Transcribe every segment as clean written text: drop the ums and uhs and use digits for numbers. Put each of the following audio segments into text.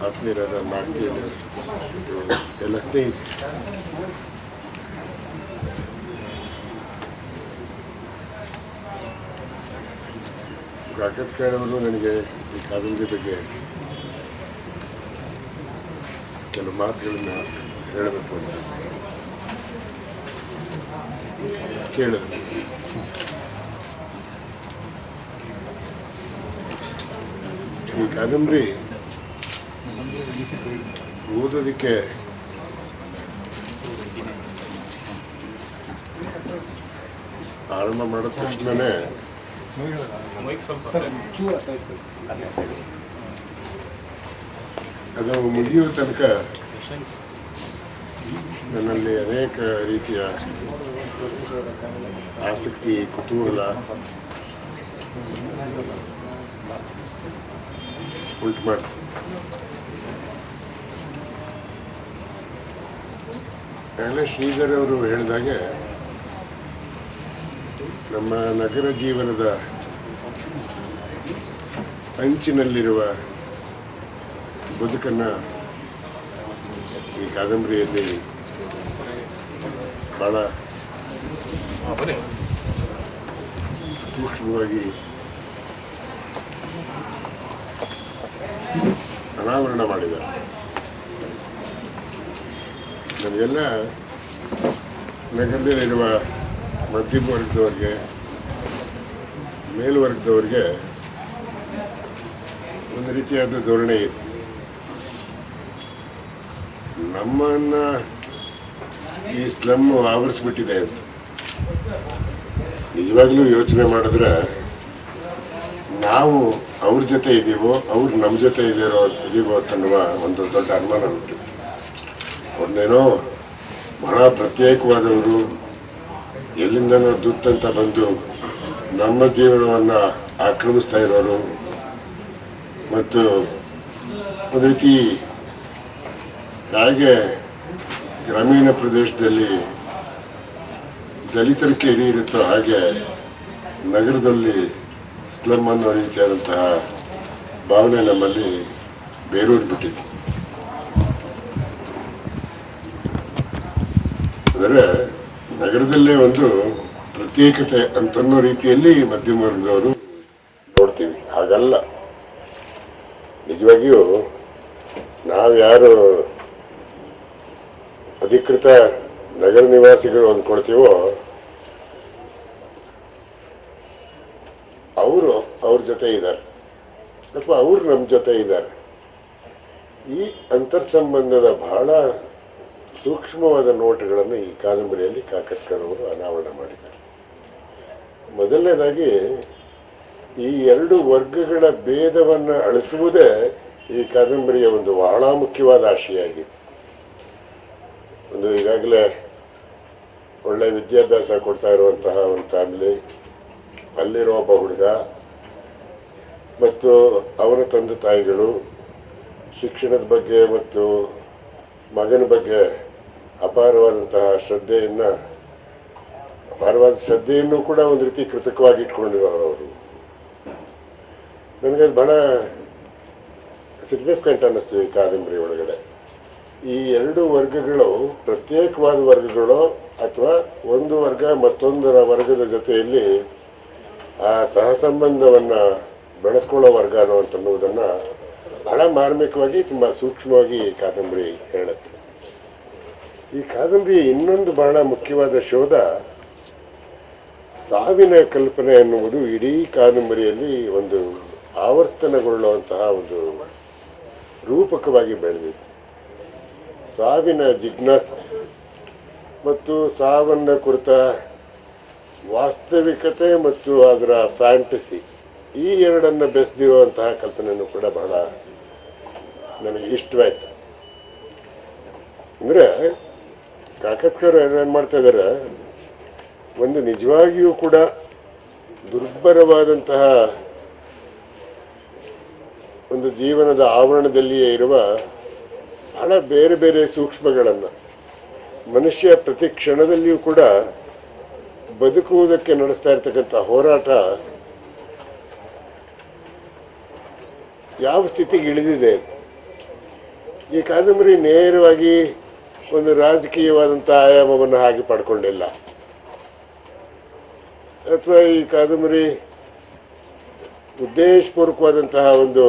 ಆತ್ಮೀಯರಾದ ಮಾರ್ಟಿಯಲ್ಲಿ ಮತ್ತು ಎಲ್ಲ ಸ್ನೇಹಿತರು, ಕಾಕತ್ಕರ್ ಅವರು ನನಗೆ ಈ ಕಾದಂಬರಿ ಬಗ್ಗೆ ಕೆಲವು ಮಾತುಗಳನ್ನು ಹೇಳಬೇಕು ಅಂತ ಕೇಳಿದ್ರು. ಈ ಕಾದಂಬರಿ ಓದೋದಕ್ಕೆ ಆರಂಭ ಮಾಡಿದ ತಕ್ಷಣವೇ ಅದು ಮುಗಿಯುವ ತನಕ ನನ್ನಲ್ಲಿ ಅನೇಕ ರೀತಿಯ ಆಸಕ್ತಿ, ಕುತೂಹಲ ಉಂಟು ಮಾಡ್ತೀನಿ. ಆಗಲೇ ಶ್ರೀಧರ್ ಅವರು ಹೇಳಿದಾಗೆ ನಮ್ಮ ನಗರ ಜೀವನದ ಅಂಚಿನಲ್ಲಿರುವ ಬದುಕನ್ನು ಈ ಕಾದಂಬರಿಯಲ್ಲಿ ಭಾಳ ಸೂಕ್ಷ್ಮವಾಗಿ ಅನಾವರಣ ಮಾಡಿದ್ದಾರೆ. ನಮಗೆಲ್ಲ ನಗರದಲ್ಲಿರುವ ಮಧ್ಯಮ ವರ್ಗದವ್ರಿಗೆ, ಮೇಲ್ವರ್ಗದವ್ರಿಗೆ ಒಂದು ರೀತಿಯಾದ ಧೋರಣೆ ಇದೆ. ನಮ್ಮನ್ನು ಈ ಸ್ಲಮ್ ಆವರಿಸ್ಬಿಟ್ಟಿದೆ ಅಂತ. ನಿಜವಾಗ್ಲೂ ಯೋಚನೆ ಮಾಡಿದ್ರೆ ನಾವು ಅವ್ರ ಜೊತೆ ಇದ್ದೀವೋ, ಅವ್ರು ನಮ್ಮ ಜೊತೆ ಇದೀವೋ ಅಂತನ್ನುವ ಒಂದು ದೊಡ್ಡ ಅನುಮಾನ ಹುಟ್ಟಿತ್ತು. ಅವ್ರನ್ನೇನೋ ಬಹಳ ಪ್ರತ್ಯೇಕವಾದವರು, ಎಲ್ಲಿಂದನೋ ದುತ್ತಂತ ಬಂದು ನಮ್ಮ ಜೀವನವನ್ನು ಆಕ್ರಮಿಸ್ತಾ ಇರೋರು, ಮತ್ತು ಒಂದು ರೀತಿ ಹಾಗೆ ಗ್ರಾಮೀಣ ಪ್ರದೇಶದಲ್ಲಿ ದಲಿತರಿಗೆ ಇಡೀ ಇರುತ್ತೋ ಹಾಗೆ ನಗರದಲ್ಲಿ ಸ್ಲಮ್ ಅನ್ನೋ ರೀತಿಯಾದಂತಹ ಭಾವನೆ ನಮ್ಮಲ್ಲಿ ಬೇರೂರಿಬಿಟ್ಟಿತ್ತು. ಅಂದರೆ ನಗರದಲ್ಲೇ ಒಂದು ಪ್ರತ್ಯೇಕತೆ ಅಂತನ್ನೋ ರೀತಿಯಲ್ಲಿ ಮಧ್ಯಮ ವರ್ಗದವರು ನೋಡ್ತೀವಿ. ಹಾಗಲ್ಲ, ನಿಜವಾಗಿಯೂ ನಾವು ಯಾರು ಅಧಿಕೃತ ನಗರ ನಿವಾಸಿಗಳು ಅಂದ್ಕೊಳ್ತೀವೋ ಅವರು ಅವ್ರ ಜೊತೆ ಇದ್ದಾರೆ, ಅಥವಾ ಅವರು ನಮ್ಮ ಜೊತೆ ಇದ್ದಾರೆ. ಈ ಅಂತರ್ಸಂಬಂಧದ ಬಹಳ ಸೂಕ್ಷ್ಮವಾದ ನೋಟಗಳನ್ನು ಈ ಕಾದಂಬರಿಯಲ್ಲಿ ಕಾಕತ್ಕರ್ ಅವರು ಅನಾವರಣ ಮಾಡಿದ್ದಾರೆ. ಮೊದಲನೇದಾಗಿ ಈ ಎರಡು ವರ್ಗಗಳ ಭೇದವನ್ನು ಅಳಿಸುವುದೇ ಈ ಕಾದಂಬರಿಯ ಒಂದು ಬಹಳ ಮುಖ್ಯವಾದ ಆಶಯ ಆಗಿತ್ತು. ಒಂದು ಈಗಾಗಲೇ ಒಳ್ಳೆ ವಿದ್ಯಾಭ್ಯಾಸ ಕೊಡ್ತಾ ಇರುವಂತಹ ಒಂದು ಫ್ಯಾಮಿಲಿ, ಅಲ್ಲಿರೋ ಒಬ್ಬ ಹುಡುಗ ಮತ್ತು ಅವನ ತಂದೆ ತಾಯಿಗಳು ಶಿಕ್ಷಣದ ಬಗ್ಗೆ ಮತ್ತು ಮಗನ ಬಗ್ಗೆ ಅಪಾರವಾದ ಶ್ರದ್ಧೆಯನ್ನು ಕೂಡ ಒಂದು ರೀತಿ ಕೃತಕವಾಗಿ ಇಟ್ಕೊಂಡಿರೋರು ಅವರು. ನನಗದು ಬಹಳ ಸಿಗ್ನಿಫಿಕೆಂಟ್ ಅನ್ನಿಸ್ತು ಈ ಕಾದಂಬರಿ ಒಳಗಡೆ. ಈ ಎರಡು ವರ್ಗಗಳು ಪ್ರತ್ಯೇಕವಾದ ವರ್ಗಗಳು ಅಥವಾ ಒಂದು ವರ್ಗ ಮತ್ತೊಂದರ ವರ್ಗದ ಜೊತೆಯಲ್ಲಿ ಆ ಸಹಸಂಬಂಧವನ್ನು ಬೆಳೆಸ್ಕೊಳ್ಳೋ ವರ್ಗ ಅನ್ನುವುದನ್ನು ಬಹಳ ಮಾರ್ಮಿಕವಾಗಿ, ತುಂಬ ಸೂಕ್ಷ್ಮವಾಗಿ ಈ ಕಾದಂಬರಿ ಹೇಳುತ್ತೆ. ಈ ಕಾದಂಬರಿ ಇನ್ನೊಂದು ಬಹಳ ಮುಖ್ಯವಾದ ಶೋಧ ಸಾವಿನ ಕಲ್ಪನೆ ಎನ್ನುವುದು ಇಡೀ ಕಾದಂಬರಿಯಲ್ಲಿ ಒಂದು ಆವರ್ತನಗೊಳ್ಳುವಂತಹ ಒಂದು ರೂಪಕವಾಗಿ ಬೆಳೆದಿದೆ. ಸಾವಿನ ಜಿಜ್ಞಾಸೆ ಮತ್ತು ಸಾವನ್ನು ಕುರಿತ ವಾಸ್ತವಿಕತೆ ಮತ್ತು ಅದರ ಫ್ಯಾಂಟಸಿ, ಈ ಎರಡನ್ನು ಬೆಸೆದಿರುವಂತಹ ಕಲ್ಪನೆಯೂ ಕೂಡ ಬಹಳ ನನಗೆ ಇಷ್ಟವಾಯಿತು. ಅಂದರೆ ಕಾಕತ್ಕರ್ ಏನೇನು ಮಾಡ್ತಾ ಇದ್ದಾರೆ, ಒಂದು ನಿಜವಾಗಿಯೂ ಕೂಡ ದುರ್ಬರವಾದಂತಹ ಒಂದು ಜೀವನದ ಆವರಣದಲ್ಲಿಯೇ ಇರುವ ಬಹಳ ಬೇರೆ ಬೇರೆ ಸೂಕ್ಷ್ಮಗಳನ್ನು ಮನುಷ್ಯ ಪ್ರತಿ ಕ್ಷಣದಲ್ಲಿಯೂ ಕೂಡ ಬದುಕುವುದಕ್ಕೆ ನಡೆಸ್ತಾ ಇರ್ತಕ್ಕಂಥ ಹೋರಾಟ ಯಾವ ಸ್ಥಿತಿಗೆ ಇಳಿದಿದೆ. ಈ ಕಾದಂಬರಿ ನೇರವಾಗಿ ಒಂದು ರಾಜಕೀಯವಾದಂಥ ಆಯಾಮವನ್ನು ಹಾಗೆ ಪಡ್ಕೊಂಡಿಲ್ಲ, ಅಥವಾ ಈ ಕಾದಂಬರಿ ಉದ್ದೇಶಪೂರ್ವಕವಾದಂತಹ ಒಂದು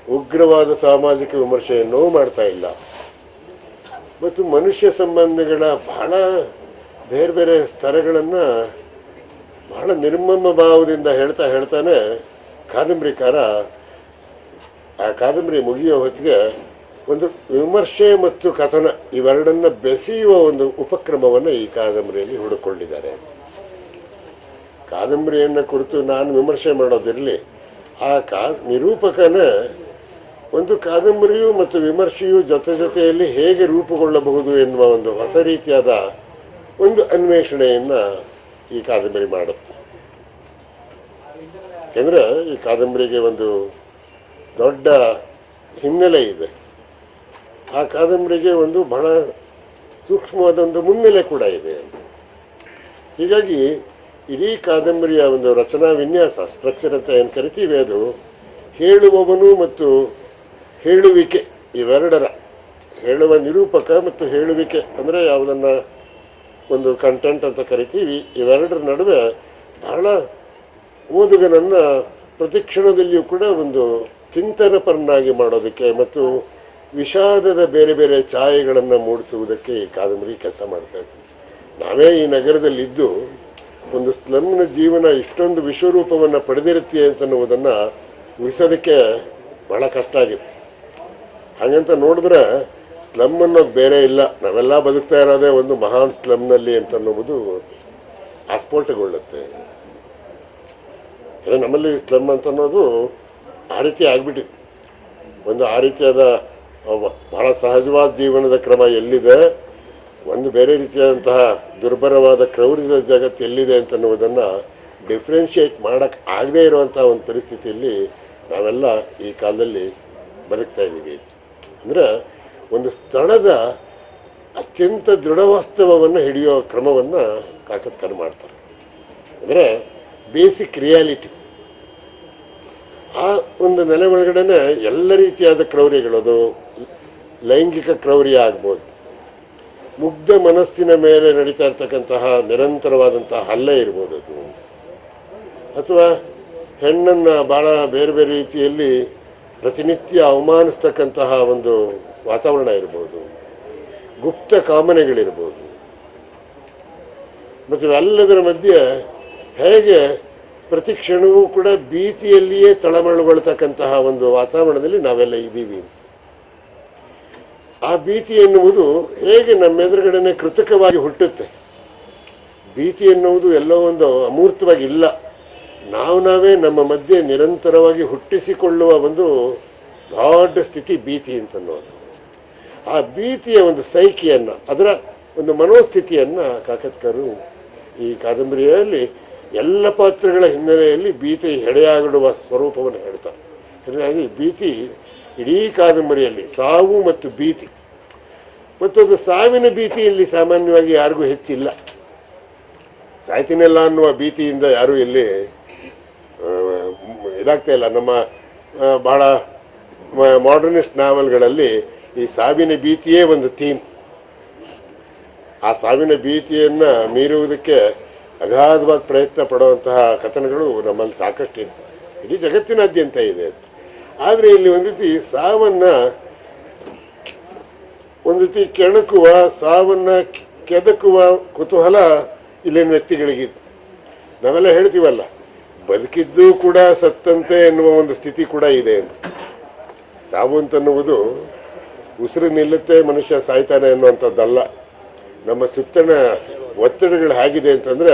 ಉಗ್ರವಾದ ಸಾಮಾಜಿಕ ವಿಮರ್ಶೆಯನ್ನು ಮಾಡ್ತಾ ಇಲ್ಲ. ಮತ್ತು ಮನುಷ್ಯ ಸಂಬಂಧಗಳ ಬಹಳ ಬೇರೆ ಬೇರೆ ಸ್ತರಗಳನ್ನು ಬಹಳ ನಿರ್ಮಮ ಭಾವದಿಂದ ಹೇಳ್ತಾನೆ ಕಾದಂಬರಿಕಾರ ಆ ಕಾದಂಬರಿ ಮುಗಿಯೋ ಹೊತ್ತಿಗೆ ಒಂದು ವಿಮರ್ಶೆ ಮತ್ತು ಕಥನ ಇವೆರಡನ್ನು ಬೆಸೆಯುವ ಒಂದು ಉಪಕ್ರಮವನ್ನು ಈ ಕಾದಂಬರಿಯಲ್ಲಿ ಹುಡುಕೊಂಡಿದ್ದಾರೆ. ಕಾದಂಬರಿಯನ್ನು ಕುರಿತು ನಾನು ವಿಮರ್ಶೆ ಮಾಡೋದಿರಲಿ, ಆ ನಿರೂಪಕನ ಒಂದು ಕಾದಂಬರಿಯು ಮತ್ತು ವಿಮರ್ಶೆಯು ಜೊತೆಯಲ್ಲಿ ಹೇಗೆ ರೂಪುಗೊಳ್ಳಬಹುದು ಎನ್ನುವ ಒಂದು ಹೊಸ ರೀತಿಯಾದ ಒಂದು ಅನ್ವೇಷಣೆಯನ್ನು ಈ ಕಾದಂಬರಿ ಮಾಡುತ್ತೆ. ಯಾಕೆಂದರೆ ಈ ಕಾದಂಬರಿಗೆ ಒಂದು ದೊಡ್ಡ ಹಿನ್ನೆಲೆ ಇದೆ. ಆ ಕಾದಂಬರಿಗೆ ಒಂದು ಬಹಳ ಸೂಕ್ಷ್ಮವಾದ ಒಂದು ಮುನ್ನೆಲೆ ಕೂಡ ಇದೆ. ಹೀಗಾಗಿ ಇಡೀ ಕಾದಂಬರಿಯ ಒಂದು ರಚನಾ ವಿನ್ಯಾಸ, ಸ್ಟ್ರಕ್ಚರ್ ಅಂತ ಏನು ಕರಿತೀವಿ, ಅದು ಹೇಳುವವನು ಮತ್ತು ಹೇಳುವಿಕೆ ಇವೆರಡರ, ಹೇಳುವ ನಿರೂಪಕ ಮತ್ತು ಹೇಳುವಿಕೆ ಅಂದರೆ ಯಾವುದನ್ನು ಒಂದು ಕಂಟೆಂಟ್ ಅಂತ ಕರಿತೀವಿ, ಇವೆರಡರ ನಡುವೆ ಬಹಳ ಓದುಗನನ್ನು ಪ್ರತಿಕ್ಷಣದಲ್ಲಿಯೂ ಕೂಡ ಒಂದು ಚಿಂತನಪರನಾಗಿ ಮಾಡೋದಕ್ಕೆ ಮತ್ತು ವಿಷಾದದ ಬೇರೆ ಬೇರೆ ಛಾಯೆಗಳನ್ನು ಮೂಡಿಸುವುದಕ್ಕೆ ಈ ಕಾದಂಬರಿ ಕೆಲಸ ಮಾಡ್ತಾಯಿತ್ತು. ನಾವೇ ಈ ನಗರದಲ್ಲಿದ್ದು ಒಂದು ಸ್ಲಮ್ನ ಜೀವನ ಇಷ್ಟೊಂದು ವಿಶ್ವರೂಪವನ್ನು ಪಡೆದಿರುತ್ತೆ ಅಂತನ್ನುವುದನ್ನು ಊಹಿಸೋದಕ್ಕೆ ಭಾಳ ಕಷ್ಟ ಆಗಿದೆ. ಹಾಗಂತ ನೋಡಿದ್ರೆ ಸ್ಲಮ್ ಅನ್ನೋದು ಬೇರೆ ಇಲ್ಲ, ನಾವೆಲ್ಲ ಬದುಕ್ತಾ ಇರೋದೇ ಒಂದು ಮಹಾನ್ ಸ್ಲಮ್ನಲ್ಲಿ ಅಂತನ್ನುವುದು ಆಸ್ಫೋಟಗೊಳ್ಳುತ್ತೆ. ನಮ್ಮಲ್ಲಿ ಸ್ಲಮ್ ಅಂತನ್ನೋದು ಆ ರೀತಿ ಆಗಿಬಿಟ್ಟಿದೆ. ಒಂದು ಆ ರೀತಿಯಾದ ಭಾಳ ಸಹಜವಾದ ಜೀವನದ ಕ್ರಮ ಎಲ್ಲಿದೆ, ಒಂದು ಬೇರೆ ರೀತಿಯಾದಂತಹ ದುರ್ಬರವಾದ ಕ್ರೌರ್ಯದ ಜಗತ್ತು ಎಲ್ಲಿದೆ ಅಂತನ್ನುವುದನ್ನು ಡಿಫ್ರೆನ್ಷಿಯೇಟ್ ಮಾಡೋಕ್ಕೆ ಆಗದೇ ಇರುವಂಥ ಒಂದು ಪರಿಸ್ಥಿತಿಯಲ್ಲಿ ನಾವೆಲ್ಲ ಈ ಕಾಲದಲ್ಲಿ ಬದುಕ್ತಾ ಇದ್ದೀವಿ. ಅಂದರೆ ಒಂದು ಸ್ಥಳದ ಅತ್ಯಂತ ದೃಢವಾಸ್ತವವನ್ನು ಹಿಡಿಯೋ ಕ್ರಮವನ್ನು ಕಾಕತ್ಕರ್ ಮಾಡ್ತಾರೆ. ಅಂದರೆ ಬೇಸಿಕ್ ರಿಯಾಲಿಟಿ, ಆ ಒಂದು ನೆಲೆ ಒಳಗಡೆ ಎಲ್ಲ ರೀತಿಯಾದ ಕ್ರೌರ್ಯಗಳು, ಅದು ಲೈಂಗಿಕ ಕ್ರೌರ್ಯ ಆಗ್ಬೋದು, ಮುಗ್ಧ ಮನಸ್ಸಿನ ಮೇಲೆ ನಡೀತಾ ಇರ್ತಕ್ಕಂತಹ ನಿರಂತರವಾದಂತಹ ಹಲ್ಲೆ ಇರ್ಬೋದು, ಅದು ಅಥವಾ ಹೆಣ್ಣನ್ನು ಭಾಳ ಬೇರೆ ಬೇರೆ ರೀತಿಯಲ್ಲಿ ಪ್ರತಿನಿತ್ಯ ಅವಮಾನಿಸ್ತಕ್ಕಂತಹ ಒಂದು ವಾತಾವರಣ ಇರ್ಬೋದು, ಗುಪ್ತ ಕಾಮನೆಗಳಿರ್ಬೋದು. ಮತ್ತು ಇವೆಲ್ಲದರ ಮಧ್ಯೆ ಹೇಗೆ ಪ್ರತಿ ಕ್ಷಣವೂ ಕೂಡ ಭೀತಿಯಲ್ಲಿಯೇ ತಳಮಳಗೊಳ್ತಕ್ಕಂತಹ ಒಂದು ವಾತಾವರಣದಲ್ಲಿ ನಾವೆಲ್ಲ ಇದ್ದೀವಿ. ಆ ಭೀತಿ ಎನ್ನುವುದು ಹೇಗೆ ನಮ್ಮೆದುರುಗಡೆನೆ ಕೃತಕವಾಗಿ ಹುಟ್ಟುತ್ತೆ. ಭೀತಿ ಎನ್ನುವುದು ಎಲ್ಲೋ ಒಂದು ಅಮೂರ್ತವಾಗಿ ಇಲ್ಲ, ನಾವೇ ನಮ್ಮ ಮಧ್ಯೆ ನಿರಂತರವಾಗಿ ಹುಟ್ಟಿಸಿಕೊಳ್ಳುವ ಒಂದು ದೊಡ್ಡ ಸ್ಥಿತಿ ಭೀತಿ ಅಂತನ್ನೋದು. ಆ ಭೀತಿಯ ಒಂದು ಸೈಕಿಯನ್ನು, ಅದರ ಒಂದು ಮನೋಸ್ಥಿತಿಯನ್ನು ಕಾಕತ್ಕರು ಈ ಕಾದಂಬರಿಯಲ್ಲಿ ಎಲ್ಲ ಪಾತ್ರಗಳ ಹಿನ್ನೆಲೆಯಲ್ಲಿ ಭೀತಿ ಹೆಡೆಯಾಗಿಡುವ ಸ್ವರೂಪವನ್ನು ಹೇಳ್ತಾರೆ. ಹೀಗಾಗಿ ಭೀತಿ ಇಡೀ ಕಾದಂಬರಿಯಲ್ಲಿ ಸಾವು ಮತ್ತು ಭೀತಿ, ಮತ್ತು ಅದು ಸಾವಿನ ಭೀತಿಯಲ್ಲಿ ಸಾಮಾನ್ಯವಾಗಿ ಯಾರಿಗೂ ಹೆಚ್ಚಿಲ್ಲ. ಸಾಯ್ತೀನಲ್ಲ ಅನ್ನುವ ಭೀತಿಯಿಂದ ಯಾರೂ ಇಲ್ಲಿ ಇದಾಗ್ತಾ ಇಲ್ಲ. ನಮ್ಮ ಭಾಳ ಮಾಡರ್ನಿಸ್ಟ್ ನಾವೆಲ್ಗಳಲ್ಲಿ ಈ ಸಾವಿನ ಭೀತಿಯೇ ಒಂದು ಥೀಮ್. ಆ ಸಾವಿನ ಭೀತಿಯನ್ನು ಮೀರುವುದಕ್ಕೆ ಅಗಾಧವಾದ ಪ್ರಯತ್ನ ಪಡುವಂತಹ ಕಥನಗಳು ನಮ್ಮಲ್ಲಿ ಸಾಕಷ್ಟಿದೆ, ಇಡೀ ಜಗತ್ತಿನಾದ್ಯಂತ ಇದೆ. ಆದರೆ ಇಲ್ಲಿ ಒಂದು ರೀತಿ ಸಾವನ್ನು ಒಂದು ರೀತಿ ಕೆಣಕುವ, ಸಾವನ್ನು ಕೆದಕುವ ಕುತೂಹಲ ಇಲ್ಲಿನ ವ್ಯಕ್ತಿಗಳಿಗಿದೆ. ನಾವೆಲ್ಲ ಹೇಳ್ತೀವಲ್ಲ, ಬದುಕಿದ್ದು ಕೂಡ ಸತ್ತಂತೆ ಎನ್ನುವ ಒಂದು ಸ್ಥಿತಿ ಕೂಡ ಇದೆ ಅಂತ. ಸಾವು ಅಂತನ್ನುವುದು ಉಸಿರು ನಿಲ್ಲುತ್ತೆ ಮನುಷ್ಯ ಸಾಯ್ತಾನೆ ಅನ್ನುವಂಥದ್ದಲ್ಲ. ನಮ್ಮ ಸುತ್ತಣ ಒತ್ತಡಗಳು ಹೇಗಿದೆ ಅಂತಂದರೆ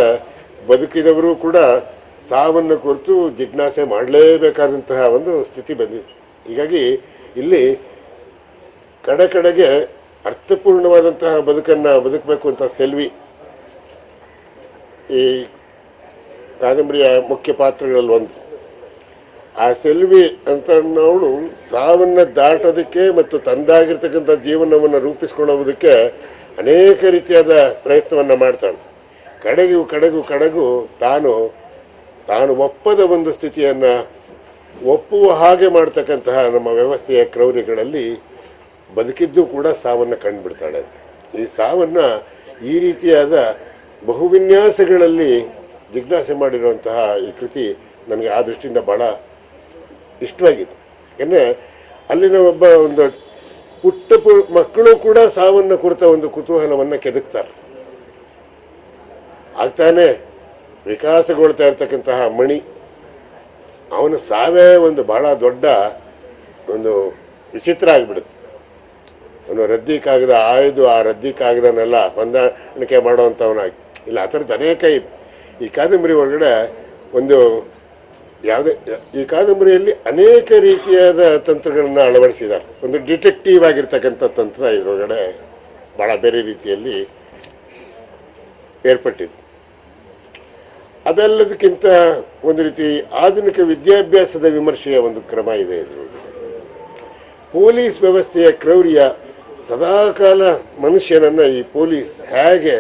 ಬದುಕಿದವರು ಕೂಡ ಸಾವನ್ನು ಕುರಿತು ಜಿಜ್ಞಾಸೆ ಮಾಡಲೇಬೇಕಾದಂತಹ ಒಂದು ಸ್ಥಿತಿ ಬಂದಿದೆ. ಹೀಗಾಗಿ ಇಲ್ಲಿ ಕಡೆಗೆ ಅರ್ಥಪೂರ್ಣವಾದಂತಹ ಬದುಕನ್ನು ಬದುಕಬೇಕು ಅಂತ ಸೆಲ್ವಿ ಈ ಕಾದಂಬರಿಯ ಮುಖ್ಯ ಪಾತ್ರಗಳಲ್ಲಿ ಒಂದು. ಆ ಸೆಲ್ವಿ ಅಂತ ಅವಳು ಸಾವನ್ನು ದಾಟೋದಕ್ಕೆ ಮತ್ತು ತಂದಾಗಿರ್ತಕ್ಕಂಥ ಜೀವನವನ್ನು ರೂಪಿಸ್ಕೊಳ್ಳೋದಕ್ಕೆ ಅನೇಕ ರೀತಿಯಾದ ಪ್ರಯತ್ನವನ್ನು ಮಾಡ್ತಾಳೆ. ಕಡೆಗೂ ತಾನು ಒಪ್ಪದ ಒಂದು ಸ್ಥಿತಿಯನ್ನು ಒಪ್ಪುವ ಹಾಗೆ ಮಾಡ್ತಕ್ಕಂತಹ ನಮ್ಮ ವ್ಯವಸ್ಥೆಯ ಕ್ರೌರ್ಯಗಳಲ್ಲಿ ಬದುಕಿದ್ದು ಕೂಡ ಸಾವನ್ನು ಕಂಡುಬಿಡ್ತಾಳೆ. ಈ ಸಾವನ್ನು ಈ ರೀತಿಯಾದ ಬಹುವಿನ್ಯಾಸಗಳಲ್ಲಿ ಜಿಜ್ಞಾಸೆ ಮಾಡಿರುವಂತಹ ಈ ಕೃತಿ ನನಗೆ ಆ ದೃಷ್ಟಿಯಿಂದ ಭಾಳ ಇಷ್ಟವಾಗಿದೆ. ಯಾಕೆಂದರೆ ಅಲ್ಲಿನ ಒಂದು ಪುಟ್ಟ ಮಕ್ಕಳು ಕೂಡ ಸಾವನ್ನು ಕುರಿತ ಒಂದು ಕುತೂಹಲವನ್ನು ಕೆದಕ್ತಾರೆ. ಆಗ್ತಾನೆ ವಿಕಾಸಗೊಳ್ತಾ ಇರ್ತಕ್ಕಂತಹ ಮಣಿ, ಅವನ ಸಾವೇ ಒಂದು ಭಾಳ ದೊಡ್ಡ ಒಂದು ವಿಚಿತ್ರ ಆಗಿಬಿಡುತ್ತೆ. ಅವನು ರದ್ದಿ ಕಾಗದ ಆಯ್ದು ಆ ರದ್ದಿ ಕಾಗದನೆಲ್ಲ ಹೊಂದಾಣಿಕೆ ಮಾಡೋವಂಥವನಾಗಿ ಇಲ್ಲ, ಆ ಥರದ್ದು ಅನೇಕ ಇತ್ತು ಈ ಕಾದಂಬರಿ ಒಳಗಡೆ. ಒಂದು ಯಾವುದೇ ಈ ಕಾದಂಬರಿಯಲ್ಲಿ ಅನೇಕ ರೀತಿಯಾದ ತಂತ್ರಗಳನ್ನು ಅಳವಡಿಸಿದ್ದಾರೆ. ಒಂದು ಡಿಟೆಕ್ಟಿವ್ ಆಗಿರ್ತಕ್ಕಂಥ ತಂತ್ರ ಇದರೊಳಗಡೆ ಭಾಳ ಬೇರೆ ರೀತಿಯಲ್ಲಿ ಏರ್ಪಟ್ಟಿದೆ. ಅದೆಲ್ಲದಕ್ಕಿಂತ ಒಂದು ರೀತಿ ಆಧುನಿಕ ವಿದ್ಯಾಭ್ಯಾಸದ ವಿಮರ್ಶೆಯ ಒಂದು ಕ್ರಮ ಇದೆ ಇದರೊಳಗೆ. ಪೊಲೀಸ್ ವ್ಯವಸ್ಥೆಯ ಕ್ರೌರ್ಯ ಸದಾಕಾಲ ಮನುಷ್ಯನನ್ನು ಈ ಪೊಲೀಸ್ ಹೇಗೆ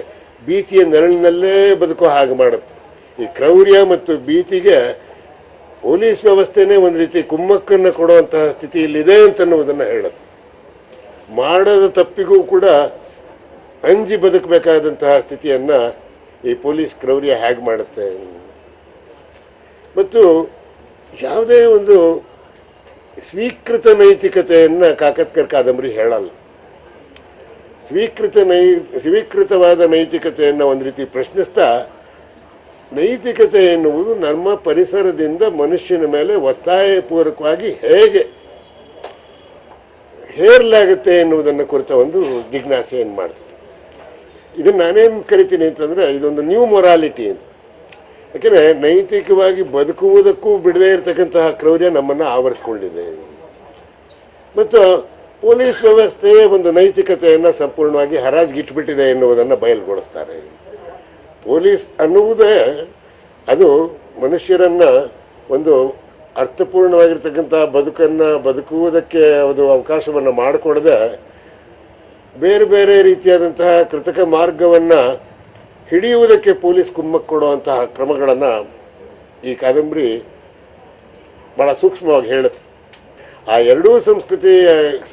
ಭೀತಿಯ ನೆರಳಿನಲ್ಲೇ ಬದುಕೋ ಹಾಗೆ ಮಾಡುತ್ತೆ. ಈ ಕ್ರೌರ್ಯ ಮತ್ತು ಭೀತಿಗೆ ಪೊಲೀಸ್ ವ್ಯವಸ್ಥೆನೇ ಒಂದು ರೀತಿ ಕುಮ್ಮಕ್ಕನ್ನು ಕೊಡುವಂತಹ ಸ್ಥಿತಿಯಲ್ಲಿದೆ ಅಂತನ್ನುವುದನ್ನು ಹೇಳುತ್ತೆ. ಮಾಡದ ತಪ್ಪಿಗೂ ಕೂಡ ಅಂಜಿ ಬದುಕಬೇಕಾದಂತಹ ಸ್ಥಿತಿಯನ್ನು ಈ ಪೊಲೀಸ್ ಕ್ರೌರ್ಯ ಹೇಗೆ ಮಾಡುತ್ತೆ. ಮತ್ತು ಯಾವುದೇ ಒಂದು ಸ್ವೀಕೃತ ನೈತಿಕತೆಯನ್ನು ಕಾಕತ್ಕರ್ ಕಾದಂಬರಿ ಹೇಳಲ್ಲ. ಸ್ವೀಕೃತವಾದ ನೈತಿಕತೆಯನ್ನು ಒಂದು ರೀತಿ ಪ್ರಶ್ನಿಸ್ತಾ, ನೈತಿಕತೆ ಎನ್ನುವುದು ನಮ್ಮ ಪರಿಸರದಿಂದ ಮನುಷ್ಯನ ಮೇಲೆ ಒತ್ತಾಯಪೂರ್ವಕವಾಗಿ ಹೇಗೆ ಹೇರಲಾಗುತ್ತೆ ಎನ್ನುವುದನ್ನು ಕುರಿತ ಒಂದು ಜಿಜ್ಞಾಸೆಯನ್ನು ಮಾಡ್ತಾರೆ. ಇದನ್ನು ನಾನೇನು ಕರಿತೀನಿ ಅಂತಂದರೆ ಇದೊಂದು ನ್ಯೂ ಮೊರಾಲಿಟಿ ಅಂತ. ಯಾಕೆಂದರೆ ನೈತಿಕವಾಗಿ ಬದುಕುವುದಕ್ಕೂ ಬಿಡದೇ ಇರತಕ್ಕಂತಹ ಕ್ರೌರ್ಯ ನಮ್ಮನ್ನು ಆವರಿಸ್ಕೊಂಡಿದೆ. ಮತ್ತು ಪೊಲೀಸ್ ವ್ಯವಸ್ಥೆಯೇ ಒಂದು ನೈತಿಕತೆಯನ್ನು ಸಂಪೂರ್ಣವಾಗಿ ಹರಾಜ್ಗಿಟ್ಬಿಟ್ಟಿದೆ ಎನ್ನುವುದನ್ನು ಬಯಲುಗೊಳಿಸ್ತಾರೆ. ಪೊಲೀಸ್ ಅನ್ನುವುದೇ ಅದು ಮನುಷ್ಯರನ್ನು ಒಂದು ಅರ್ಥಪೂರ್ಣವಾಗಿರ್ತಕ್ಕಂಥ ಬದುಕುವುದಕ್ಕೆ ಅದು ಅವಕಾಶವನ್ನು ಮಾಡಿಕೊಡದೆ ಬೇರೆ ಬೇರೆ ರೀತಿಯಾದಂತಹ ಕೃತಕ ಮಾರ್ಗವನ್ನು ಹಿಡಿಯುವುದಕ್ಕೆ ಪೊಲೀಸ್ ಕುಮ್ಮಕ್ಕು ಕೊಡುವಂತಹ ಕ್ರಮಗಳನ್ನು ಈ ಕಾದಂಬರಿ ಭಾಳ ಸೂಕ್ಷ್ಮವಾಗಿ ಹೇಳುತ್ತೆ. ಆ ಎರಡೂ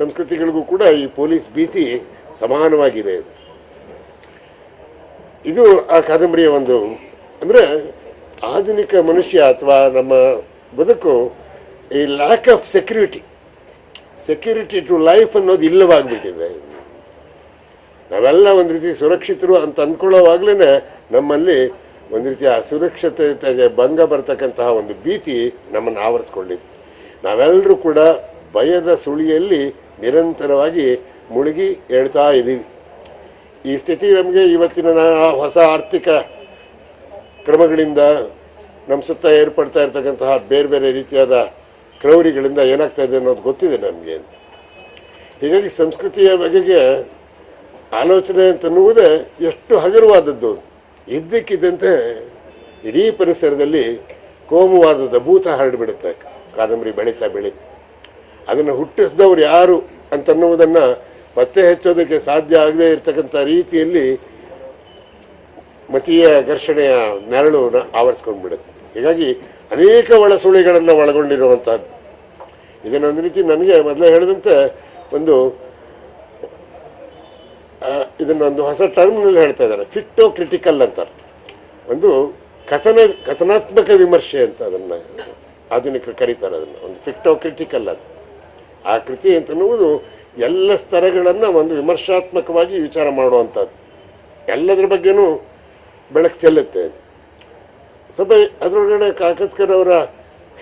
ಸಂಸ್ಕೃತಿಗಳಿಗೂ ಕೂಡ ಈ ಪೊಲೀಸ್ ಭೀತಿ ಸಮಾನವಾಗಿದೆ. ಇದು ಆ ಕಾದಂಬರಿಯ ಒಂದು ಅಂದರೆ ಆಧುನಿಕ ಮನುಷ್ಯ ಅಥವಾ ನಮ್ಮ ಬದುಕು ಈ lack of security to life ಅನ್ನೋದು ಇಲ್ಲವಾಗ್ಬಿಟ್ಟಿದೆ. ನಾವೆಲ್ಲ ಒಂದು ರೀತಿ ಸುರಕ್ಷಿತರು ಅಂತ ಅಂದ್ಕೊಳ್ಳೋವಾಗಲೇ ನಮ್ಮಲ್ಲಿ ಒಂದು ರೀತಿಯ ಸುರಕ್ಷತೆಗೆ ಭಂಗ ಬರ್ತಕ್ಕಂತಹ ಒಂದು ಭೀತಿ ನಮ್ಮನ್ನು ಆವರಿಸ್ಕೊಂಡಿದ್ದು. ನಾವೆಲ್ಲರೂ ಕೂಡ ಭಯದ ಸುಳಿಯಲ್ಲಿ ನಿರಂತರವಾಗಿ ಮುಳುಗಿ ಹೇಳ್ತಾ ಇದ್ದೀವಿ. ಈ ಸ್ಥಿತಿ ನಮಗೆ ಇವತ್ತಿನ ಹೊಸ ಆರ್ಥಿಕ ಕ್ರಮಗಳಿಂದ ನಮ್ಮ ಸುತ್ತ ಏರ್ಪಡ್ತಾ ಇರ್ತಕ್ಕಂತಹ ಬೇರೆ ಬೇರೆ ರೀತಿಯಾದ ಕ್ರೌರಿಗಳಿಂದ ಏನಾಗ್ತಾ ಇದೆ ಅನ್ನೋದು ಗೊತ್ತಿದೆ ನಮಗೆ. ಹೀಗಾಗಿ ಸಂಸ್ಕೃತಿಯ ಬಗೆಗೆ ಆಲೋಚನೆ ಅಂತನ್ನುವುದೇ ಎಷ್ಟು ಹಗುರವಾದದ್ದು. ಇದ್ದಕ್ಕಿದ್ದಂತೆ ಇಡೀ ಪರಿಸರದಲ್ಲಿ ಕೋಮುವಾದದ ಭೂತ ಹರಡಿಬಿಡುತ್ತೆ. ಕಾದಂಬರಿ ಬೆಳೀತಾ ಅದನ್ನು ಹುಟ್ಟಿಸಿದವ್ರು ಯಾರು ಅಂತನ್ನುವುದನ್ನು ಪತ್ತೆ ಹಚ್ಚೋದಕ್ಕೆ ಸಾಧ್ಯ ಆಗದೇ ಇರತಕ್ಕಂಥ ರೀತಿಯಲ್ಲಿ ಮತೀಯ ಘರ್ಷಣೆಯ ನೆರಳು ಆವರಿಸ್ಕೊಂಡ್ಬಿಡುತ್ತೆ. ಹೀಗಾಗಿ ಅನೇಕ ಒಳಸುಳಿಗಳನ್ನು ಒಳಗೊಂಡಿರುವಂಥದ್ದು. ಇದನ್ನೊಂದು ರೀತಿ ನನಗೆ ಮೊದಲೇ ಹೇಳಿದಂತೆ ಇದನ್ನೊಂದು ಹೊಸ ಟರ್ಮ್ನಲ್ಲಿ ಹೇಳ್ತಾ ಇದ್ದಾರೆ, ಫಿಕ್ಟೋ ಕ್ರಿಟಿಕಲ್ ಅಂತಾರೆ. ಒಂದು ಕಥನಾತ್ಮಕ ವಿಮರ್ಶೆ ಅಂತ ಅದನ್ನು ಆಧುನಿಕರು ಕರೀತಾರೆ. ಅದನ್ನು ಒಂದು ಫಿಕ್ಟೋ ಕ್ರಿಟಿಕಲ್ ಅದು. ಆ ಕೃತಿ ಅಂತನ್ನುವುದು ಎಲ್ಲ ಸ್ತರಗಳನ್ನು ಒಂದು ವಿಮರ್ಶಾತ್ಮಕವಾಗಿ ವಿಚಾರ ಮಾಡುವಂಥದ್ದು, ಎಲ್ಲದರ ಬಗ್ಗೆನೂ ಬೆಳಕು ಚೆಲ್ಲುತ್ತೆ. ಸ್ವಲ್ಪ ಅದರೊಳಗಡೆ ಕಾಕತ್ಕರ್ ಅವರ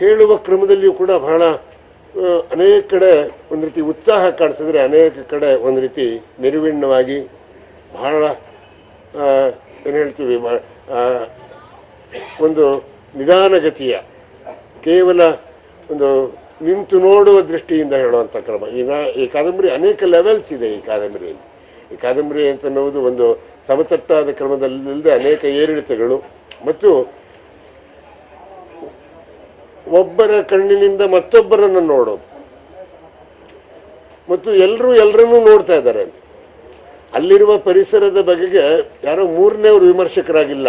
ಹೇಳುವ ಕ್ರಮದಲ್ಲಿಯೂ ಕೂಡ ಬಹಳ ಅನೇಕ ಕಡೆ ಒಂದು ರೀತಿ ಉತ್ಸಾಹ ಕಾಣಿಸಿದ್ರೆ, ಅನೇಕ ಕಡೆ ಒಂದು ರೀತಿ ನಿರ್ವಿಣ್ಣವಾಗಿ ಬಹಳ ಏನು ಹೇಳ್ತೀವಿ ಒಂದು ನಿಧಾನಗತಿಯ ಕೇವಲ ಒಂದು ನಿಂತು ನೋಡುವ ದೃಷ್ಟಿಯಿಂದ ಹೇಳುವಂಥ ಕ್ರಮ. ಈ ಕಾದಂಬರಿ ಅನೇಕ ಲೆವೆಲ್ಸ್ ಇದೆ. ಈ ಕಾದಂಬರಿ ಅಂತನ್ನುವುದು ಒಂದು ಸಮತಟ್ಟಾದ ಕ್ರಮದಲ್ಲಿಲ್ಲದೆ ಅನೇಕ ಏರಿಳಿತಗಳು ಮತ್ತು ಒಬ್ಬರ ಕಣ್ಣಿನಿಂದ ಮತ್ತೊಬ್ಬರನ್ನು ನೋಡೋದು ಮತ್ತು ಎಲ್ಲರನ್ನೂ ನೋಡ್ತಾ ಇದ್ದಾರೆ. ಅಲ್ಲಿರುವ ಪರಿಸರದ ಬಗೆಗೆ ಯಾರೋ ಮೂರನೇವರು ವಿಮರ್ಶಕರಾಗಿಲ್ಲ,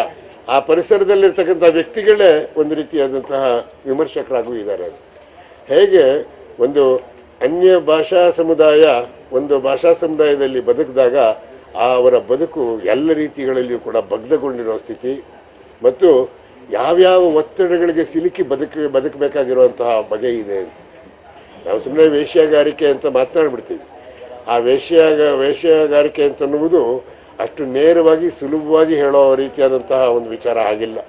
ಆ ಪರಿಸರದಲ್ಲಿರ್ತಕ್ಕಂಥ ವ್ಯಕ್ತಿಗಳೇ ಒಂದು ರೀತಿಯಾದಂತಹ ವಿಮರ್ಶಕರಾಗೂ ಇದ್ದಾರೆ. ಹೇಗೆ ಒಂದು ಅನ್ಯ ಭಾಷಾ ಸಮುದಾಯ ಒಂದು ಭಾಷಾ ಸಮುದಾಯದಲ್ಲಿ ಬದುಕಿದಾಗ ಅವರ ಬದುಕು ಎಲ್ಲ ರೀತಿಗಳಲ್ಲಿಯೂ ಕೂಡ ಭಗ್ನಗೊಂಡಿರೋ ಸ್ಥಿತಿ ಮತ್ತು ಯಾವ್ಯಾವ ಒತ್ತಡಗಳಿಗೆ ಸಿಲುಕಿ ಬದುಕಬೇಕಾಗಿರುವಂತಹ ಬಗೆ ಇದೆ ಅಂತ. ನಾವು ಸುಮ್ಮನೆ ವೇಶ್ಯಾಗಾರಿಕೆ ಅಂತ ಮಾತನಾಡ್ಬಿಡ್ತೀವಿ. ಆ ವೇಶ್ಯಾಗಾರಿಕೆ ಅಂತನ್ನುವುದು ಅಷ್ಟು ನೇರವಾಗಿ ಸುಲಭವಾಗಿ ಹೇಳೋ ರೀತಿಯಾದಂತಹ ಒಂದು ವಿಚಾರ ಆಗಿಲ್ಲ.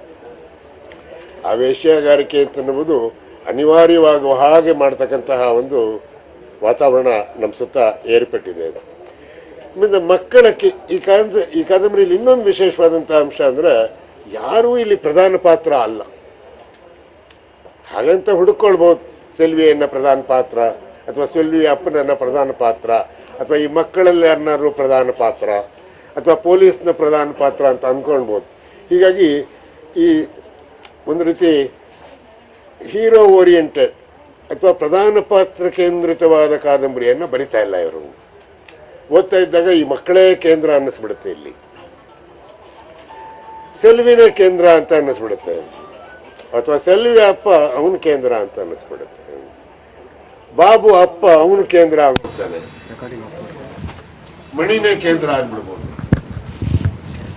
ಆ ವೇಶ್ಯಾಗಾರಿಕೆ ಅಂತನ್ನುವುದು ಅನಿವಾರ್ಯವಾಗುವ ಹಾಗೆ ಮಾಡ್ತಕ್ಕಂತಹ ಒಂದು ವಾತಾವರಣ ನಮ್ಮ ಸುತ್ತ ಏರ್ಪಟ್ಟಿದೆ. ಆಮೇಲೆ ಮಕ್ಕಳಕ್ಕೆ ಈ ಕಾದಂಬರಿಯಲ್ಲಿ ಇನ್ನೊಂದು ವಿಶೇಷವಾದಂಥ ಅಂಶ ಅಂದರೆ ಯಾರೂ ಇಲ್ಲಿ ಪ್ರಧಾನ ಪಾತ್ರ ಅಲ್ಲ. ಹಾಗಂತ ಹುಡುಕೊಳ್ಬೋದು, ಸೆಲ್ವಿಯನ್ನ ಪ್ರಧಾನ ಪಾತ್ರ ಅಥವಾ ಸೆಲ್ವಿಯ ಅಪ್ಪನನ್ನ ಪ್ರಧಾನ ಪಾತ್ರ ಅಥವಾ ಈ ಮಕ್ಕಳಲ್ಲಿ ಯಾರನ್ನಾರು ಪ್ರಧಾನ ಪಾತ್ರ ಅಥವಾ ಪೊಲೀಸ್ನ ಪ್ರಧಾನ ಪಾತ್ರ ಅಂತ ಅಂದ್ಕೊಳ್ಬೋದು. ಹೀಗಾಗಿ ಈ ಒಂದು ರೀತಿ ಹೀರೋ ಓರಿಯೆಂಟೆಡ್ ಅಥವಾ ಪ್ರಧಾನ ಪಾತ್ರ ಕೇಂದ್ರಿತವಾದ ಕಾದಂಬರಿಯನ್ನು ಬರಿತಾ ಇಲ್ಲ ಇವರು. ಓದ್ತಾ ಇದ್ದಾಗ ಈ ಮಕ್ಕಳೇ ಕೇಂದ್ರ ಅನ್ನಿಸ್ಬಿಡುತ್ತೆ, ಇಲ್ಲಿ ಸೆಲ್ವಿನೇ ಕೇಂದ್ರ ಅಂತ ಅನ್ನಿಸ್ಬಿಡುತ್ತೆ, ಅಥವಾ ಸೆಲ್ವಿ ಅಪ್ಪ ಅವನ ಕೇಂದ್ರ ಅಂತ ಅನ್ನಿಸ್ಬಿಡುತ್ತೆ, ಬಾಬು ಅಪ್ಪ ಅವನ ಕೇಂದ್ರ ಆಗ್ಬಿಡ್ತಾನೆ, ಮಣಿನೇ ಕೇಂದ್ರ ಆಗ್ಬಿಡ್ಬೋದು,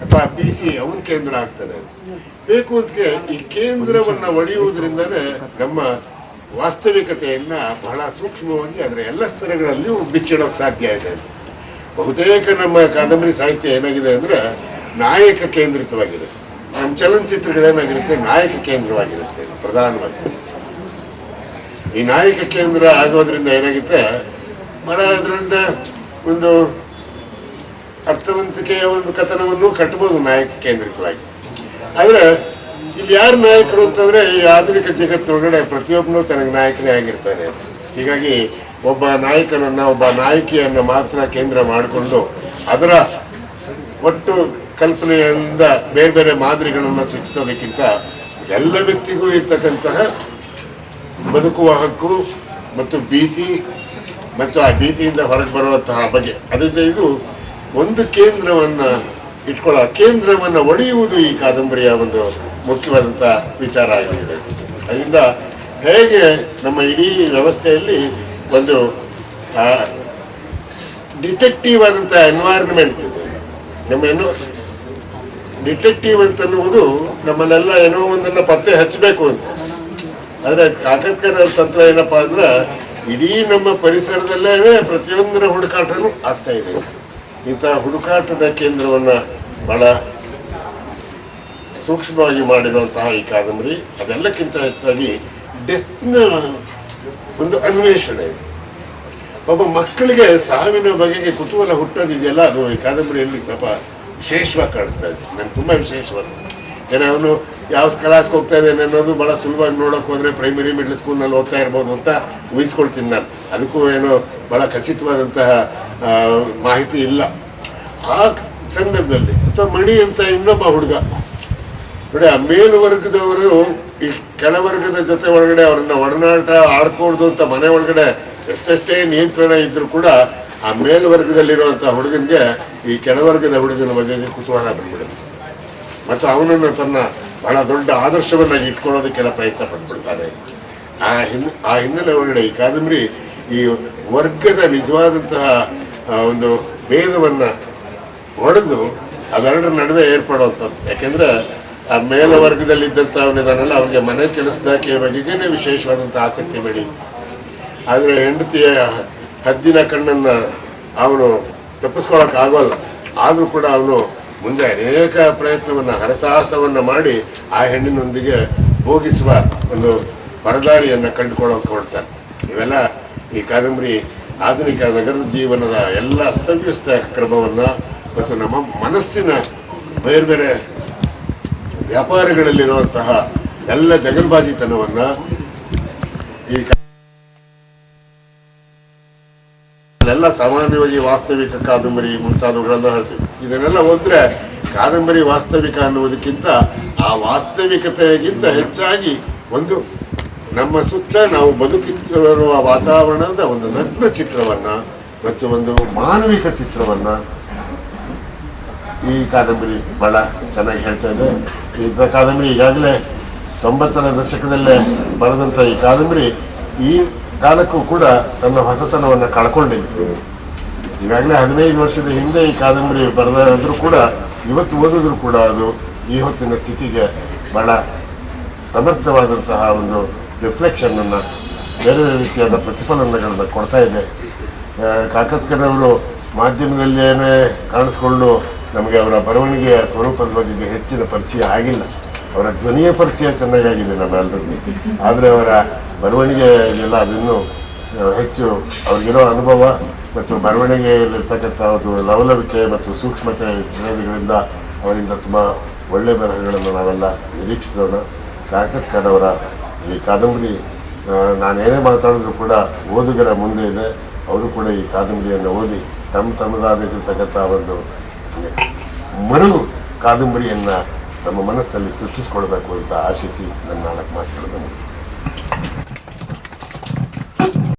ಅಥವಾ ಪಿ ಸಿ ಅವನ ಕೇಂದ್ರ ಆಗ್ತಾನೆ. ಬೇಕು ಅಂತ ಈ ಕೇಂದ್ರವನ್ನ ಒಡೆಯುವುದರಿಂದನೇ ನಮ್ಮ ವಾಸ್ತವಿಕತೆಯನ್ನ ಬಹಳ ಸೂಕ್ಷ್ಮವಾಗಿ ಅದರ ಎಲ್ಲ ಸ್ತರಗಳಲ್ಲಿಯೂ ಬಿಚ್ಚಿಡೋಕೆ ಸಾಧ್ಯ ಇದೆ. ಬಹುತೇಕ ನಮ್ಮ ಕಾದಂಬರಿ ಸಾಹಿತ್ಯ ಏನಾಗಿದೆ ಅಂದರೆ ನಾಯಕ ಕೇಂದ್ರಿತವಾಗಿದೆ. ನಮ್ಮ ಚಲನಚಿತ್ರಗಳೇನಾಗಿರುತ್ತೆ, ನಾಯಕ ಕೇಂದ್ರವಾಗಿರುತ್ತೆ ಪ್ರಧಾನವಾಗಿ. ಈ ನಾಯಕ ಕೇಂದ್ರ ಆಗೋದ್ರಿಂದ ಏನಾಗುತ್ತೆ, ಬಹಳ ಅದರಿಂದ ಒಂದು ಅರ್ಥವಂತಿಕೆಯ ಒಂದು ಕಥನವನ್ನು ಕಟ್ಟಬಹುದು ನಾಯಕ ಕೇಂದ್ರಿತವಾಗಿ. ಆದರೆ ಇಲ್ಲಿ ಯಾರು ನಾಯಕರು ಅಂತಂದ್ರೆ ಈ ಆಧುನಿಕ ಜಗತ್ತಿನೊಳಗಡೆ ಪ್ರತಿಯೊಬ್ಬನು ತನಗೆ ನಾಯಕನೇ ಆಗಿರ್ತಾನೆ. ಹೀಗಾಗಿ ಒಬ್ಬ ನಾಯಕನನ್ನ ಒಬ್ಬ ನಾಯಕಿಯನ್ನ ಮಾತ್ರ ಕೇಂದ್ರ ಮಾಡಿಕೊಂಡು ಅದರ ಒಟ್ಟು ಕಲ್ಪನೆಯಿಂದ ಬೇರೆ ಬೇರೆ ಮಾದರಿಗಳನ್ನು ಸೃಷ್ಟಿಸೋದಕ್ಕಿಂತ ಎಲ್ಲ ವ್ಯಕ್ತಿಗೂ ಇರ್ತಕ್ಕಂತಹ ಬದುಕುವ ಹಕ್ಕು ಮತ್ತು ಭೀತಿ ಮತ್ತು ಆ ಭೀತಿಯಿಂದ ಹೊರಗೆ ಬರುವಂತಹ ಬಗೆ, ಅದರಿಂದ ಇದು ಒಂದು ಕೇಂದ್ರವನ್ನ ಇಟ್ಕೊಳ್ಳೋ, ಕೇಂದ್ರವನ್ನ ಒಡೆಯುವುದು ಈ ಕಾದಂಬರಿಯ ಒಂದು ಮುಖ್ಯವಾದಂಥ ವಿಚಾರ ಆಗಿದೆ. ಅದರಿಂದ ಹೇಗೆ ನಮ್ಮ ಇಡೀ ವ್ಯವಸ್ಥೆಯಲ್ಲಿ ಒಂದು ಡಿಟೆಕ್ಟಿವ್ ಆದಂಥ ಎನ್ವೈರನ್ಮೆಂಟ್ ಇದೆ. ನಮ್ಮ ಡಿಟೆಕ್ಟಿವ್ ಅಂತನ್ನುವುದು ನಮ್ಮನ್ನೆಲ್ಲ ಏನೋ ಒಂದನ್ನು ಪತ್ತೆ ಹಚ್ಚಬೇಕು ಅಂತ. ಆದರೆ ಕಾಕತ್ಕರ ತಂತ್ರ ಏನಪ್ಪ ಅಂದ್ರೆ ಇಡೀ ನಮ್ಮ ಪರಿಸರದಲ್ಲೇ ಪ್ರತಿಯೊಂದರ ಹುಡುಕಾಟನೂ ಆಗ್ತಾ ಇದೆ. ಇಂಥ ಹುಡುಕಾಟದ ಕೇಂದ್ರವನ್ನು ಬಹಳ ಸೂಕ್ಷ್ಮವಾಗಿ ಮಾಡಿರುವಂತಹ ಈ ಕಾದಂಬರಿ, ಅದೆಲ್ಲಕ್ಕಿಂತ ಹೆಚ್ಚಾಗಿ ಡೆತ್ನ ಒಂದು ಅನ್ವೇಷಣೆ ಇದೆ. ಒಬ್ಬ ಮಕ್ಕಳಿಗೆ ಸಾವಿನ ಬಗೆಗೆ ಕುತೂಹಲ ಹುಟ್ಟೋದಿದೆಯಲ್ಲ, ಅದು ಈ ಕಾದಂಬರಿಯಲ್ಲಿ ಸ್ವಲ್ಪ ವಿಶೇಷವಾಗಿ ಕಾಣಿಸ್ತಾ ಇದೆ. ನನಗೆ ತುಂಬ ವಿಶೇಷವಾಗಿ, ಏನೋ ಅವನು ಯಾವ ಕ್ಲಾಸ್ಗೆ ಹೋಗ್ತಾ ಇದ್ದಾನೆ ಅನ್ನೋದು ಭಾಳ ಸುಲಭವಾಗಿ ನೋಡೋಕೆ ಹೋದರೆ ಪ್ರೈಮರಿ ಮಿಡ್ಲ್ ಸ್ಕೂಲ್ನಲ್ಲಿ ಓದ್ತಾ ಇರ್ಬೋದು ಅಂತ ಊಹಿಸ್ಕೊಳ್ತೀನಿ ನಾನು. ಅದಕ್ಕೂ ಏನೋ ಭಾಳ ಖಚಿತವಾದಂತಹ ಮಾಹಿತಿ ಇಲ್ಲ. ಆ ಸಂದರ್ಭದಲ್ಲಿ ಅಥವಾ ಮಣಿ ಅಂತ ಇನ್ನೊಬ್ಬ ಹುಡುಗ ನೋಡಿ, ಆ ಮೇಲ್ವರ್ಗದವರು ಈ ಕೆಳವರ್ಗದ ಜೊತೆ ಒಳಗಡೆ ಅವ್ರನ್ನ ಒಡನಾಟ ಆಡ್ಕೊಡ್ದು ಅಂತ ಮನೆ ಒಳಗಡೆ ಎಷ್ಟೆಷ್ಟೇ ನಿಯಂತ್ರಣ ಇದ್ರೂ ಕೂಡ ಆ ಮೇಲ್ವರ್ಗದಲ್ಲಿರುವಂಥ ಹುಡುಗನಿಗೆ ಈ ಕೆಳವರ್ಗದ ಹುಡುಗನ ಬಗ್ಗೆ ಕುತೂಹಲ ಬಂದ್ಬಿಡುತ್ತೆ ಮತ್ತು ಅವನನ್ನು ತನ್ನ ಬಹಳ ದೊಡ್ಡ ಆದರ್ಶವನ್ನಾಗಿ ಇಟ್ಕೊಳ್ಳೋದಕ್ಕೆಲ್ಲ ಪ್ರಯತ್ನ ಪಟ್ಬಿಡ್ತಾನೆ. ಆ ಹಿನ್ನೆಲೆ ಒಳಗಡೆ ಈ ಕಾದಂಬರಿ ಈ ವರ್ಗದ ನಿಜವಾದಂತಹ ಒಂದು ಭೇದವನ್ನು ಹೊಡೆದು ಅವೆರಡರ ನಡುವೆ ಏರ್ಪಡುವಂಥದ್ದು. ಯಾಕೆಂದರೆ ಆ ಮೇಲ್ವರ್ಗದಲ್ಲಿದ್ದಂಥ ಅವನಿದಾನಲ್ಲ, ಅವನಿಗೆ ಮನೆ ಕೆಲಸದಾಕೆಯ ಬಗೆಗೇನೆ ವಿಶೇಷವಾದಂಥ ಆಸಕ್ತಿ ಬೆಳೆಯುತ್ತೆ. ಆದರೆ ಹೆಂಡತಿಯ ಹದ್ದಿನ ಕಣ್ಣನ್ನು ಅವನು ತಪ್ಪಿಸ್ಕೊಳ್ಳೋಕ್ಕಾಗೋಲ್ಲ. ಆದರೂ ಕೂಡ ಅವನು ಮುಂದೆ ಅನೇಕ ಪ್ರಯತ್ನವನ್ನು ಹರಸಾಹಸವನ್ನು ಮಾಡಿ ಆ ಹೆಣ್ಣಿನೊಂದಿಗೆ ಭೋಗಿಸುವ ಒಂದು ಪರದಾರಿಯನ್ನು ಕಂಡುಕೊಳ್ಳೋಕೆ ಹೊರಡ್ತಾನೆ. ಇವೆಲ್ಲ ಈ ಕಾದಂಬರಿ ಆಧುನಿಕ ನಗರದ ಜೀವನದ ಎಲ್ಲ ಅಸ್ತವ್ಯಸ್ತ ಕ್ರಮವನ್ನು ಮತ್ತು ನಮ್ಮ ಮನಸ್ಸಿನ ಬೇರೆ ಬೇರೆ ವ್ಯಾಪಾರಗಳಲ್ಲಿರುವಂತಹ ಎಲ್ಲ ಜಗಲ್ಬಾಜಿತನವನ್ನು ಈ ಎಲ್ಲ ಸಾಮಾನ್ಯವಾಗಿ ವಾಸ್ತವಿಕ ಕಾದಂಬರಿ ಮುಂತಾದವುಗಳನ್ನು ಹೇಳ್ತೀವಿ. ಇದನ್ನೆಲ್ಲ ಓದಿದ್ರೆ ಕಾದಂಬರಿ ವಾಸ್ತವಿಕ ಅನ್ನುವುದಕ್ಕಿಂತ ಆ ವಾಸ್ತವಿಕತೆಗಿಂತ ಹೆಚ್ಚಾಗಿ ಒಂದು ನಮ್ಮ ಸುತ್ತ ನಾವು ಬದುಕುತ್ತಿರುವ ವಾತಾವರಣದ ಒಂದು ನಗ್ನ ಚಿತ್ರವನ್ನು ಮತ್ತು ಒಂದು ಮಾನವಿಕ ಚಿತ್ರವನ್ನು ಈ ಕಾದಂಬರಿ ಬಹಳ ಚೆನ್ನಾಗಿ ಹೇಳ್ತಾ ಇದೆ. ಈ ಕಾದಂಬರಿ ಈಗಾಗಲೇ 90ರ ದಶಕದಲ್ಲೇ ಬರೆದಂಥ ಈ ಕಾದಂಬರಿ ಈ ಕಾಲಕ್ಕೂ ಕೂಡ ತನ್ನ ಹೊಸತನವನ್ನು ಕಳ್ಕೊಂಡಿತ್ತು. ಈಗಾಗಲೇ 15 ವರ್ಷದ ಹಿಂದೆ ಈ ಕಾದಂಬರಿ ಬರೆದಾದ್ರೂ ಕೂಡ ಇವತ್ತು ಓದಿದ್ರು ಕೂಡ ಅದು ಈ ಹೊತ್ತಿನ ಸ್ಥಿತಿಗೆ ಬಹಳ ಸಮರ್ಥವಾದಂತಹ ಒಂದು ರಿಫ್ಲೆಕ್ಷನನ್ನು, ಬೇರೆ ರೀತಿಯಾದ ಪ್ರತಿಫಲನಗಳನ್ನು ಕೊಡ್ತಾ ಇದೆ. ಕಾಕತ್ಕರವರು ಮಾಧ್ಯಮದಲ್ಲೇನೇ ಕಾಣಿಸ್ಕೊಂಡು ನಮಗೆ ಅವರ ಬರವಣಿಗೆಯ ಸ್ವರೂಪದ ಬಗ್ಗೆ ಹೆಚ್ಚಿನ ಪರಿಚಯ ಆಗಿಲ್ಲ. ಅವರ ಧ್ವನಿಯ ಪರಿಚಯ ಚೆನ್ನಾಗಾಗಿದೆ ನಮ್ಮೆಲ್ಲರಿಗೂ, ಆದರೆ ಅವರ ಬರವಣಿಗೆ ಎಲ್ಲ ಅದನ್ನು ಹೆಚ್ಚು ಅವ್ರಿಗಿರೋ ಅನುಭವ ಮತ್ತು ಬರವಣಿಗೆಯಲ್ಲಿರ್ತಕ್ಕಂಥ ಒಂದು ಲವಲವಿಕೆ ಮತ್ತು ಸೂಕ್ಷ್ಮತೆ ಇರೋದ್ರಿಂದ ಅವರಿಂದ ತುಂಬ ಒಳ್ಳೆಯ ಬರಹಗಳನ್ನು ನಾವೆಲ್ಲ ನಿರೀಕ್ಷಿಸೋಣ. ಕಾಕತ್ಕರ್ ಅವರ ಈ ಕಾದಂಬರಿ ನಾನೇನೇ ಮಾತಾಡಿದ್ರು ಕೂಡ ಓದುಗರ ಮುಂದೆ ಇದೆ. ಅವರು ಕೂಡ ಈ ಕಾದಂಬರಿಯನ್ನು ಓದಿ ತಮ್ಮದಾಗಿರ್ತಕ್ಕಂಥ ಒಂದು ಮರುಳು ಕಾದಂಬರಿಯನ್ನು ತಮ್ಮ ಮನಸ್ಸಿನಲ್ಲಿ ಸೃಷ್ಟಿಸ್ಕೊಳ್ಬೇಕು ಅಂತ ಆಶಿಸಿ ನನ್ನ 4 ಮಾತುಗಳನ್ನು ಮುಗಿಸ್ತೇನೆ.